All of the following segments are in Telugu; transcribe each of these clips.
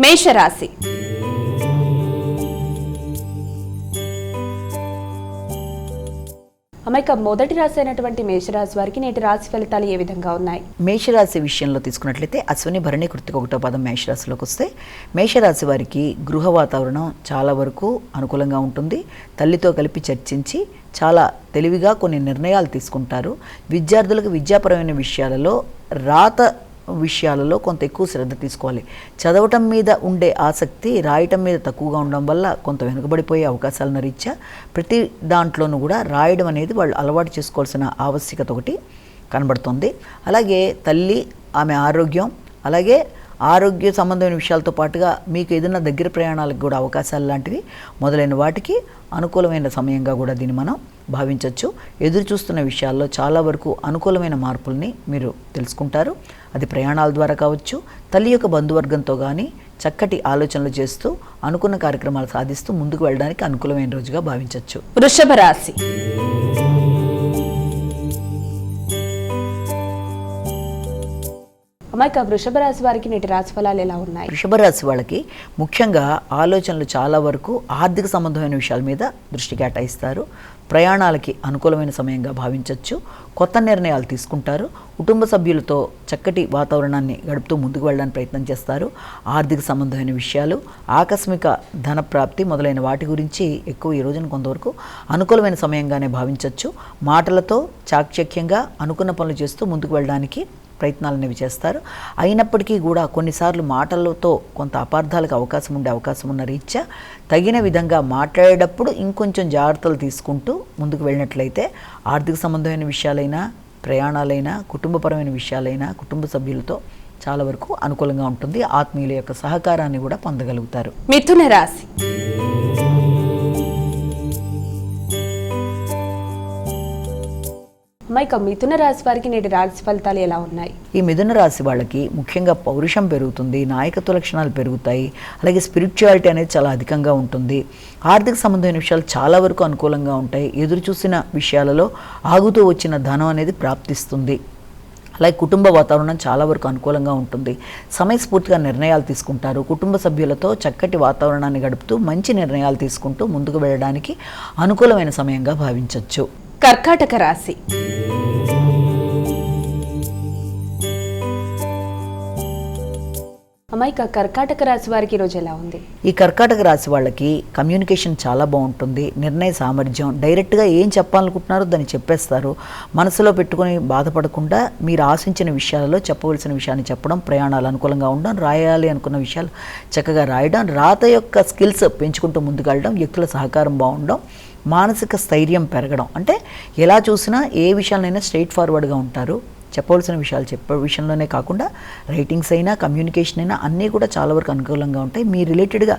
మేషరాశి. అమ్మాయిక మొదటి రాశి అయినటువంటి మేషరాశి వారికి నేటి రాశి ఫలితాలు ఏ విధంగా ఉన్నాయి? మేషరాశి విషయంలో తీసుకున్నట్లయితే అశ్విని భరణి కృత్తిక 1వ పాదం మేషరాశిలోకి వస్తే మేషరాశి వారికి గృహ వాతావరణం చాలా వరకు అనుకూలంగా ఉంటుంది. తల్లితో కలిపి చర్చించి చాలా తెలివిగా కొన్ని నిర్ణయాలు తీసుకుంటారు. విద్యార్థులకు విద్యాపరమైన విషయాలలో రాత విషయాలలో కొంత ఎక్కువ శ్రద్ధ తీసుకోవాలి. చదవటం మీద ఉండే ఆసక్తి రాయటం మీద తక్కువగా ఉండడం వల్ల కొంత వెనుకబడిపోయే అవకాశాలను రీత్యా ప్రతి దాంట్లోనూ కూడా రాయడం అనేది వాళ్ళు అలవాటు చేసుకోవాల్సిన ఆవశ్యకత ఒకటి కనబడుతుంది. అలాగే తల్లి, ఆమె ఆరోగ్యం, అలాగే ఆరోగ్య సంబంధమైన విషయాలతో పాటుగా మీకు ఏదైనా దగ్గర ప్రయాణాలకు కూడా అవకాశాలు లాంటివి మొదలైన వాటికి అనుకూలమైన సమయంగా కూడా దీన్ని మనం భావించవచ్చు. ఎదురు చూస్తున్న విషయాల్లో చాలా వరకు అనుకూలమైన మార్పుల్ని మీరు తెలుసుకుంటారు. అది ప్రయాణాల ద్వారా కావచ్చు, తల్లి యొక్క బంధువర్గంతో కానీ చక్కటి ఆలోచనలు చేస్తూ అనుకున్న కార్యక్రమాలు సాధిస్తూ ముందుకు వెళ్ళడానికి అనుకూలమైన రోజుగా భావించవచ్చు. వృషభ రాశి. అమ్మాయిక వృషభ రాశి వారికి నేటి రాశి ఫలాలు ఎలా ఉన్నాయి? వృషభ రాశి వాళ్ళకి ముఖ్యంగా ఆలోచనలు చాలా వరకు ఆర్థిక సంబంధమైన విషయాల మీద దృష్టి కేటాయిస్తారు. ప్రయాణాలకి అనుకూలమైన సమయంగా భావించవచ్చు. కొత్త నిర్ణయాలు తీసుకుంటారు. కుటుంబ సభ్యులతో చక్కటి వాతావరణాన్ని గడుపుతూ ముందుకు వెళ్ళడానికి ప్రయత్నం చేస్తారు. ఆర్థిక సంబంధమైన విషయాలు, ఆకస్మిక ధన ప్రాప్తి మొదలైన వాటి గురించి ఎక్కువ ఈ రోజున కొంతవరకు అనుకూలమైన సమయంగానే భావించవచ్చు. మాటలతో చాకచక్యంగా అనుకున్న పనులు చేస్తూ ముందుకు వెళ్ళడానికి ప్రయత్నాలు అనేవి చేస్తారు. అయినప్పటికీ కూడా కొన్నిసార్లు మాటలతో కొంత అపార్థాలకు అవకాశం ఉన్న రీత్యా తగిన విధంగా మాట్లాడేటప్పుడు ఇంకొంచెం జాగ్రత్తలు తీసుకుంటూ ముందుకు వెళ్ళినట్లయితే ఆర్థిక సంబంధమైన విషయాలైనా, ప్రయాణాలైనా, కుటుంబపరమైన విషయాలైనా కుటుంబ సభ్యులతో చాలా వరకు అనుకూలంగా ఉంటుంది. ఆత్మీయుల యొక్క సహకారాన్ని కూడా పొందగలుగుతారు. మిథున రాశి. అమ్మాయిక మిథున రాశి వారికి నేటి రాశి ఫలితాలు ఎలా ఉన్నాయి? ఈ మిథున రాశి వాళ్ళకి ముఖ్యంగా పౌరుషం పెరుగుతుంది, నాయకత్వ లక్షణాలు పెరుగుతాయి, అలాగే స్పిరిచువాలిటీ అనేది చాలా అధికంగా ఉంటుంది. ఆర్థిక సంబంధమైన విషయాలు చాలా వరకు అనుకూలంగా ఉంటాయి. ఎదురు చూసిన విషయాలలో ఆగుతూ వచ్చిన ధనం అనేది ప్రాప్తిస్తుంది. అలాగే కుటుంబ వాతావరణం చాలా వరకు అనుకూలంగా ఉంటుంది. సమయస్ఫూర్తిగా నిర్ణయాలు తీసుకుంటారు. కుటుంబ సభ్యులతో చక్కటి వాతావరణాన్ని గడుపుతూ మంచి నిర్ణయాలు తీసుకుంటూ ముందుకు వెళ్ళడానికి అనుకూలమైన సమయంగా భావించవచ్చు. కర్కాటక రాశి. అమ్మాయిక కర్కాటక రాశి వారికి ఈరోజు ఎలా ఉంది? ఈ కర్కాటక రాశి వాళ్ళకి కమ్యూనికేషన్ చాలా బాగుంటుంది. నిర్ణయ సామర్థ్యం, డైరెక్ట్గా ఏం చెప్పాలనుకుంటున్నారో దాన్ని చెప్పేస్తారు. మనసులో పెట్టుకుని బాధపడకుండా మీరు ఆశించిన విషయాలలో చెప్పవలసిన విషయాన్ని చెప్పడం, ప్రయాణాలు అనుకూలంగా ఉండడం, రాయాలి అనుకున్న విషయాలు చక్కగా రాయడం, రాత యొక్క స్కిల్స్ పెంచుకుంటూ ముందుకు వెళ్ళడం, వ్యక్తుల సహకారం బాగుండడం, మానసిక స్థైర్యం పెరగడం. అంటే ఎలా చూసినా ఏ విషయాలైనా స్ట్రైట్ ఫార్వర్డ్గా ఉంటారు. చెప్పవలసిన విషయాలు చెప్పే విషయంలోనే కాకుండా రైటింగ్స్ అయినా, కమ్యూనికేషన్ అయినా అన్నీ కూడా చాలా వరకు అనుకూలంగా ఉంటాయి. మీ రిలేటెడ్గా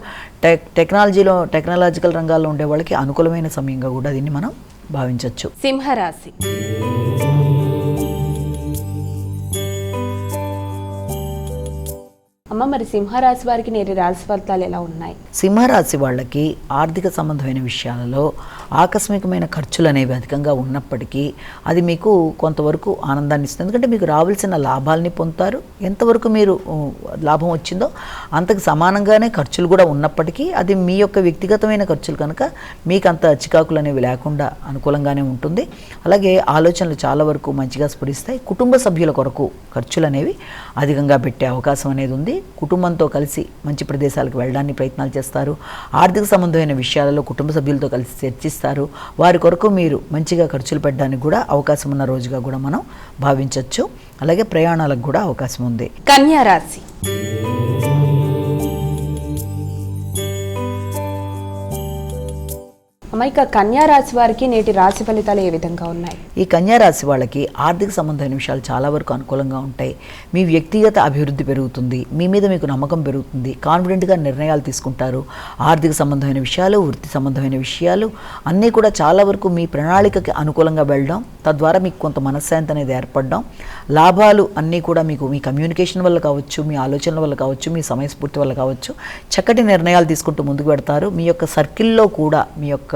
టెక్నాలజికల్ రంగాల్లో ఉండే వాళ్ళకి అనుకూలమైన సమయంగా కూడా దీన్ని మనం భావించవచ్చు. సింహరాశి. అమ్మ మరి సింహరాశి వారికి నేటి రాశి ఫలితాలు ఎలా ఉన్నాయి? సింహరాశి వాళ్ళకి ఆర్థిక సంబంధమైన విషయాలలో ఆకస్మికమైన ఖర్చులు అనేవి అధికంగా ఉన్నప్పటికీ అది మీకు కొంతవరకు ఆనందాన్ని ఇస్తుంది. ఎందుకంటే మీకు రావాల్సిన లాభాలని పొందుతారు. ఎంతవరకు మీరు లాభం వచ్చిందో అంతకు సమానంగానే ఖర్చులు కూడా ఉన్నప్పటికీ అది మీ యొక్క వ్యక్తిగతమైన ఖర్చులు కనుక మీకు అంత చికాకులు అనేవి లేకుండా అనుకూలంగానే ఉంటుంది. అలాగే ఆలోచనలు చాలా వరకు మంచిగా స్ఫురిస్తాయి. కుటుంబ సభ్యుల కొరకు ఖర్చులు అనేవి అధికంగా పెట్టే అవకాశం అనేది ఉంది. కుటుంబంతో కలిసి మంచి ప్రదేశాలకు వెళ్ళడానికి ప్రయత్నాలు చేస్తారు. ఆర్థిక సంబంధమైన విషయాలలో కుటుంబ సభ్యులతో కలిసి చర్చిస్తారు. వారి కొరకు మీరు మంచిగా ఖర్చులు పెట్టడానికి కూడా అవకాశం ఉన్న రోజుగా కూడా మనం భావించవచ్చు. అలాగే ప్రయాణాలకు కూడా అవకాశం ఉంది. కన్యా రాశి. అమ్మాయిక కన్యా రాశి వారికి నేటి రాశి ఫలితాలు ఏ విధంగా ఉన్నాయి? ఈ కన్యా రాశి వాళ్ళకి ఆర్థిక సంబంధమైన విషయాలు చాలా వరకు అనుకూలంగా ఉంటాయి. మీ వ్యక్తిగత అభివృద్ధి పెరుగుతుంది. మీ మీద మీకు నమ్మకం పెరుగుతుంది. కాన్ఫిడెంట్గా నిర్ణయాలు తీసుకుంటారు. ఆర్థిక సంబంధమైన విషయాలు, వృత్తి సంబంధమైన విషయాలు అన్నీ కూడా చాలా వరకు మీ ప్రణాళికకి అనుకూలంగా వెళ్ళడం, తద్వారా మీకు కొంత మనశ్శాంతి అనేది ఏర్పడడం, లాభాలు అన్నీ కూడా మీకు మీ కమ్యూనికేషన్ వల్ల కావచ్చు, మీ ఆలోచనల వల్ల కావచ్చు, మీ సమయస్ఫూర్తి వల్ల కావచ్చు, చక్కటి నిర్ణయాలు తీసుకుంటూ ముందుకు పెడతారు. మీ యొక్క సర్కిల్లో కూడా మీ యొక్క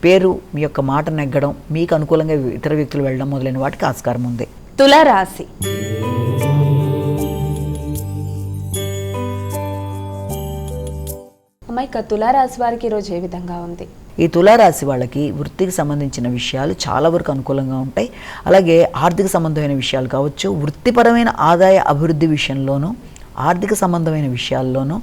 పేరు, మీ యొక్క మాట నెగ్గడం, మీకు అనుకూలంగా ఇతర వ్యక్తులు వెళ్ళడం మొదలైన వాటికి ఆస్కారం ఉంది. తులారాశి. అమ్మాయి తులారాశి వారికి ఈరోజు ఏ విధంగా ఉంది? ఈ తులారాశి వాళ్ళకి వృత్తికి సంబంధించిన విషయాలు చాలా వరకు అనుకూలంగా ఉంటాయి. అలాగే ఆర్థిక సంబంధమైన విషయాలు కావచ్చు, వృత్తిపరమైన ఆదాయ అభివృద్ధి విషయంలోనూ, ఆర్థిక సంబంధమైన విషయాల్లోనూ,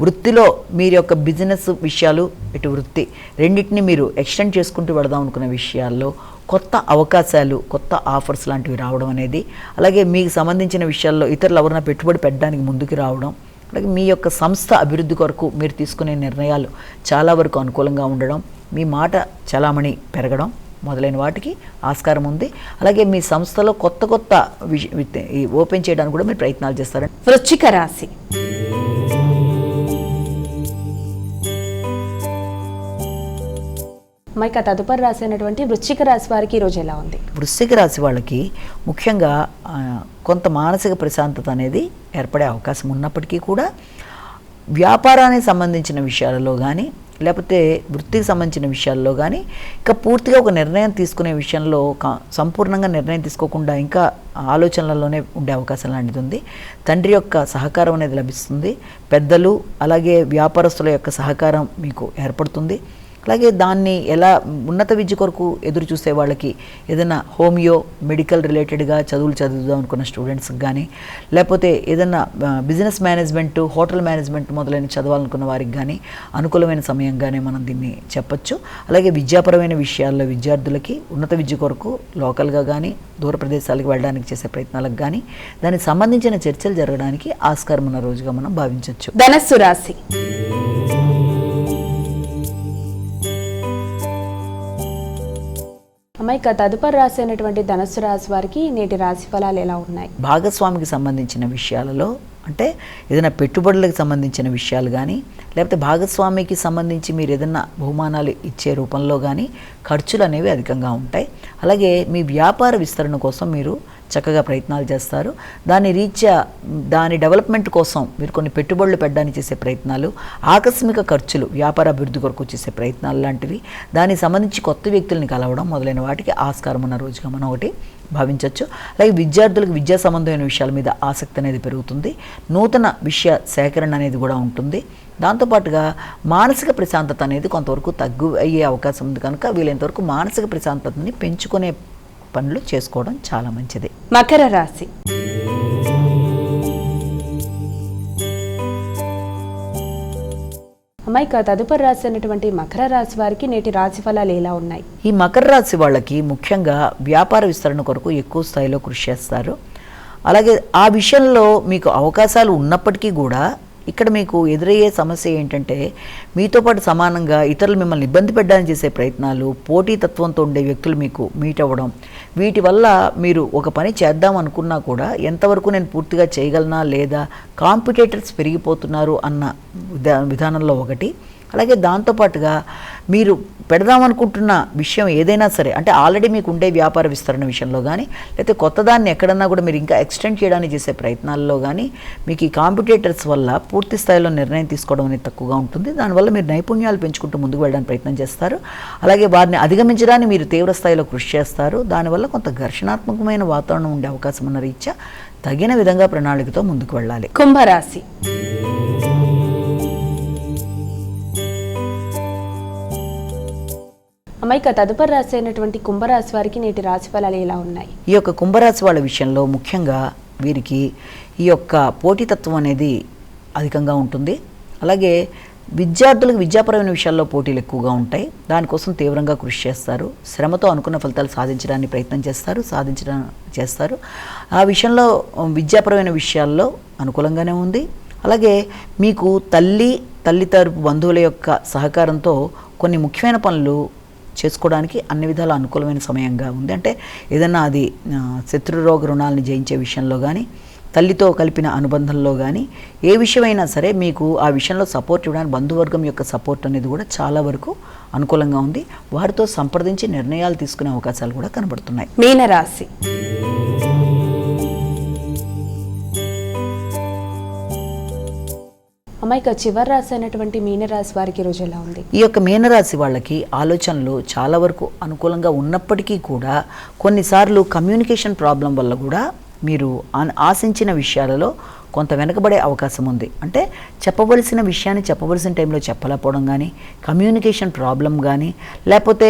వృత్తిలో మీరు యొక్క బిజినెస్ విషయాలు, ఇటు వృత్తి రెండింటిని మీరు ఎక్స్టెండ్ చేసుకుంటూ వెళదాం అనుకున్న విషయాల్లో కొత్త అవకాశాలు, కొత్త ఆఫర్స్ లాంటివి రావడం అనేది, అలాగే మీకు సంబంధించిన విషయాల్లో ఇతరులు ఎవరైనా పెట్టుబడి పెట్టడానికి ముందుకు రావడం, అలాగే మీ యొక్క సంస్థ అభివృద్ధి కొరకు మీరు తీసుకునే నిర్ణయాలు చాలా వరకు అనుకూలంగా ఉండడం, మీ మాట చలామణి పెరగడం మొదలైన వాటికి ఆస్కారం ఉంది. అలాగే మీ సంస్థలో కొత్త ఓపెన్ చేయడానికి కూడా మీరు ప్రయత్నాలు చేస్తారండి. వృశ్చిక రాశి. అమ్మాయి తదుపరి రాశి అయినటువంటి వృశ్చిక రాశి వారికి ఈరోజు ఎలా ఉంది? వృశ్చిక రాశి వాళ్ళకి ముఖ్యంగా కొంత మానసిక ప్రశాంతత అనేది ఏర్పడే అవకాశం ఉన్నప్పటికీ కూడా వ్యాపారానికి సంబంధించిన విషయాలలో కానీ, లేకపోతే వృత్తికి సంబంధించిన విషయాల్లో కానీ ఇంకా పూర్తిగా ఒక నిర్ణయం తీసుకునే విషయంలో సంపూర్ణంగా నిర్ణయం తీసుకోకుండా ఇంకా ఆలోచనలలోనే ఉండే అవకాశం లాంటిది ఉంది. తండ్రి యొక్క సహకారం అనేది లభిస్తుంది. పెద్దలు అలాగే వ్యాపారస్తుల యొక్క సహకారం మీకు ఏర్పడుతుంది. అలాగే దాన్ని ఎలా ఉన్నత విద్య కొరకు ఎదురు చూసే వాళ్ళకి ఏదైనా హోమియో మెడికల్ రిలేటెడ్గా చదువులు చదువుదాం అనుకున్న స్టూడెంట్స్కి కానీ, లేకపోతే ఏదైనా బిజినెస్ మేనేజ్మెంట్, హోటల్ మేనేజ్మెంట్ మొదలైన చదవాలనుకున్న వారికి కానీ అనుకూలమైన సమయంగానే మనం దీన్ని చెప్పచ్చు. అలాగే విద్యాపరమైన విషయాల్లో విద్యార్థులకి ఉన్నత విద్య కొరకు లోకల్గా కానీ, దూర ప్రదేశాలకు వెళ్ళడానికి చేసే ప్రయత్నాలకు కానీ దానికి సంబంధించిన చర్చలు జరగడానికి ఆస్కారం ఉన్న రోజుగా మనం భావించవచ్చు. ధనస్సు రాశి. అమ్మాయి తదుపరి రాశి అయినటువంటి ధనస్సు రాశి వారికి నేటి రాశి ఫలాలు ఎలా ఉన్నాయి? భాగస్వామికి సంబంధించిన విషయాలలో, అంటే ఏదైనా పెట్టుబడులకు సంబంధించిన విషయాలు కానీ, లేకపోతే భాగస్వామికి సంబంధించి మీరు ఏదైనా బహుమానాలు ఇచ్చే రూపంలో కానీ ఖర్చులు అనేవి అధికంగా ఉంటాయి. అలాగే మీ వ్యాపార విస్తరణ కోసం మీరు చక్కగా ప్రయత్నాలు చేస్తారు. దాని డెవలప్మెంట్ కోసం మీరు కొన్ని పెట్టుబడులు పెట్టడానికి చేసే ప్రయత్నాలు, ఆకస్మిక ఖర్చులు, వ్యాపార అభివృద్ధి కొరకు చేసే ప్రయత్నాలు లాంటివి, దానికి సంబంధించి కొత్త వ్యక్తుల్ని కలవడం మొదలైన వాటికి ఆస్కారం ఉన్న రోజుగా మనం ఒకటి భావించవచ్చు. అలాగే విద్యార్థులకు విద్యా సంబంధమైన విషయాల మీద ఆసక్తి అనేది పెరుగుతుంది. నూతన విషయ సేకరణ అనేది కూడా ఉంటుంది. దాంతోపాటుగా మానసిక ప్రశాంతత అనేది కొంతవరకు తగ్గు అయ్యే అవకాశం ఉంది కనుక వీలైనంతవరకు మానసిక ప్రశాంతతని పెంచుకునే పనులు చేసుకోవడం చాలా మంచిది. మకర రాశి. అమ్మాయి తదుపరి రాశి అయినటువంటి మకర రాశి వారికి నేటి రాశి ఫలాలు ఎలా ఉన్నాయి? ఈ మకర రాశి వాళ్ళకి ముఖ్యంగా వ్యాపార విస్తరణ కొరకు ఎక్కువ స్థాయిలో కృషి చేస్తారు. అలాగే ఆ విషయంలో మీకు అవకాశాలు ఉన్నప్పటికీ కూడా ఇక్కడ మీకు ఎదురయ్యే సమస్య ఏంటంటే మీతో పాటు సమానంగా ఇతరులు మిమ్మల్ని ఇబ్బంది పెట్టడానికి చేసే ప్రయత్నాలు, పోటీతత్వంతో ఉండే వ్యక్తులు మీకు మీట్ అవ్వడం, వీటి వల్ల మీరు ఒక పని చేద్దాం అనుకున్నా కూడా ఎంతవరకు నేను పూర్తిగా చేయగలనా లేదా కాంపిటేటర్స్ పెరిగిపోతున్నారు అన్న విధానంలో ఒకటి. అలాగే దాంతోపాటుగా మీరు పెడదామనుకుంటున్న విషయం ఏదైనా సరే, అంటే ఆల్రెడీ మీకు ఉండే వ్యాపార విస్తరణ విషయంలో కానీ, లేకపోతే కొత్తదాన్ని ఎక్కడన్నా కూడా మీరు ఇంకా ఎక్స్టెండ్ చేయడానికి చేసే ప్రయత్నాల్లో కానీ మీకు ఈ కాంపిటేటర్స్ వల్ల పూర్తి స్థాయిలో నిర్ణయం తీసుకోవడం అనేది తక్కువగా ఉంటుంది. దానివల్ల మీరు నైపుణ్యాలు పెంచుకుంటూ ముందుకు వెళ్ళడానికి ప్రయత్నం చేస్తారు. అలాగే వారిని అధిగమించడానికి మీరు తీవ్ర స్థాయిలో కృషి చేస్తారు. దానివల్ల కొంత ఘర్షణాత్మకమైన వాతావరణం ఉండే అవకాశం ఉన్న రీత్యా తగిన విధంగా ప్రణాళికతో ముందుకు వెళ్ళాలి. కుంభరాశి. అమ్మాయి తదుపరి రాశి అయినటువంటి కుంభరాశి వారికి నేటి రాశి ఫలాలు ఎలా ఉన్నాయి? ఈ యొక్క కుంభరాశి వాళ్ళ విషయంలో ముఖ్యంగా వీరికి ఈ యొక్క పోటీతత్వం అనేది అధికంగా ఉంటుంది. అలాగే విద్యార్థులకు విద్యాపరమైన విషయాల్లో పోటీలు ఎక్కువగా ఉంటాయి. దానికోసం తీవ్రంగా కృషి చేస్తారు. శ్రమతో అనుకున్న ఫలితాలు సాధించడానికి ప్రయత్నం చేస్తారు. ఆ విషయంలో విద్యాపరమైన విషయాల్లో అనుకూలంగానే ఉంది. అలాగే మీకు తల్లి తరపు బంధువుల యొక్క సహకారంతో కొన్ని ముఖ్యమైన పనులు చేసుకోవడానికి అన్ని విధాల అనుకూలమైన సమయంగా ఉంది. అంటే ఏదన్నా అది శత్రురోగ రుణాలను జయించే విషయంలో కానీ, తల్లితో కలిపిన అనుబంధంలో కానీ, ఏ విషయమైనా సరే మీకు ఆ విషయంలో సపోర్ట్ ఇవ్వడానికి బంధువర్గం యొక్క సపోర్ట్ అనేది కూడా చాలా వరకు అనుకూలంగా ఉంది. వారితో సంప్రదించి నిర్ణయాలు తీసుకునే అవకాశాలు కూడా కనబడుతున్నాయి. మీనరాశి. అమ్మాయి చివరి రాశి అయినటువంటి మీనరాశి వారికి రోజు ఎలా ఉంది? ఈ యొక్క మీనరాశి వాళ్ళకి ఆలోచనలు చాలా వరకు అనుకూలంగా ఉన్నప్పటికీ కూడా కొన్నిసార్లు కమ్యూనికేషన్ ప్రాబ్లం వల్ల కూడా మీరు ఆశించిన విషయాలలో కొంత వెనకబడే అవకాశం ఉంది. అంటే చెప్పవలసిన విషయాన్ని చెప్పవలసిన టైంలో చెప్పలేకపోవడం కానీ, కమ్యూనికేషన్ ప్రాబ్లం కానీ, లేకపోతే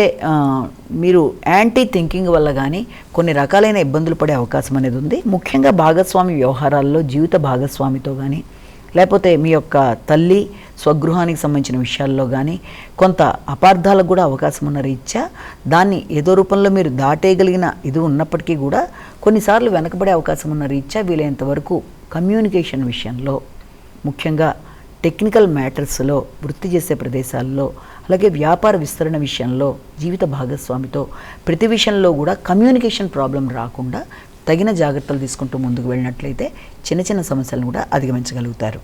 మీరు యాంటీ థింకింగ్ వల్ల కానీ కొన్ని రకాలైన ఇబ్బందులు పడే అవకాశం అనేది ఉంది. ముఖ్యంగా భాగస్వామి వ్యవహారాల్లో జీవిత భాగస్వామితో కానీ, లేకపోతే మీ యొక్క తల్లి స్వగృహానికి సంబంధించిన విషయాల్లో కానీ కొంత అపార్థాలకు కూడా అవకాశం ఉన్న రీత్యా దాన్ని ఏదో రూపంలో మీరు దాటేయగలిగిన ఇది ఉన్నప్పటికీ కూడా కొన్నిసార్లు వెనకబడే అవకాశం ఉన్న రీత్యా వీలైనంత వరకు కమ్యూనికేషన్ విషయంలో, ముఖ్యంగా టెక్నికల్ మ్యాటర్స్లో, వృత్తి చేసే ప్రదేశాల్లో, అలాగే వ్యాపార విస్తరణ విషయంలో జీవిత భాగస్వామితో ప్రతి విషయంలో కూడా కమ్యూనికేషన్ ప్రాబ్లం రాకుండా తగిన జాగ్రత్తలు తీసుకుంటూ ముందుకు వెళ్ళినట్లయితే చిన్న చిన్న సమస్యలను కూడా అధిగమించగలుగుతారు.